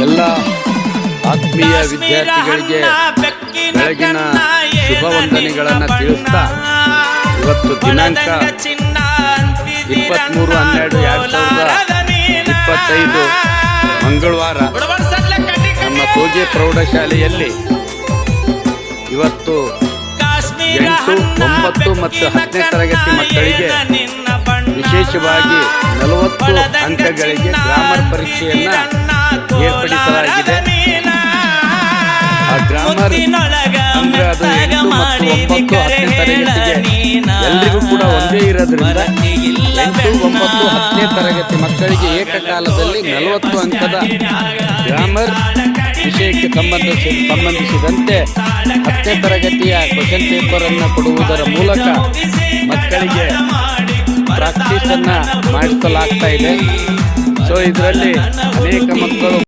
ಎಲ್ಲ ಆತ್ಮೀಯ ವಿದ್ಯಾರ್ಥಿಗಳಿಗೆ ಬೆಳಗಿನ ಶುಭ ವಂದನೆಗಳನ್ನು ತಿಳಿಸ್ತಾ ಇವತ್ತು ದಿನಾಂಕ 23/12/2025 ಮಂಗಳವಾರ ನಮ್ಮ ತೋಜೆ ಪ್ರೌಢಶಾಲೆಯಲ್ಲಿ ಇವತ್ತು 8, 9 ಮತ್ತು 10ನೇ ತರಗತಿ ಮಕ್ಕಳಿಗೆ ವಿಶೇಷವಾಗಿ 40 ಅಂಕಗಳಿಗೆ ಗ್ರಾಮರ್ ಪರೀಕ್ಷೆಯನ್ನು ಏರ್ಪಡಿಸಲಾಗಿದೆ. ಆ ಗ್ರಾಮರ್ ಅಂದ್ರೆ ಅದು 8 ಮತ್ತು 9, 10ನೇ ತರಗತಿಗೆ ಎಲ್ರಿಗೂ ಕೂಡ ಒಂದೇ ಇರೋದ್ರಿಂದ 8, 9, 10ನೇ ತರಗತಿ ಮಕ್ಕಳಿಗೆ ಏಕಕಾಲದಲ್ಲಿ 40 ಅಂಕದ ಗ್ರಾಮರ್ ವಿಷಯಕ್ಕೆ ಸಂಬಂಧಿಸಿದಂತೆ 10ನೇ ತರಗತಿಯ ಕ್ವಶನ್ ಪೇಪರ್ ಅನ್ನು ಕೊಡುವುದರ ಮೂಲಕ ಮಕ್ಕಳಿಗೆ ಪ್ರಾಕ್ಟೀಸ್ ಅನ್ನ ಮಾಡಿಸಲಾಗ್ತಾ ಇದೆ. ಸೊ ಇದರಲ್ಲಿ ಅನೇಕ ಮಕ್ಕಳು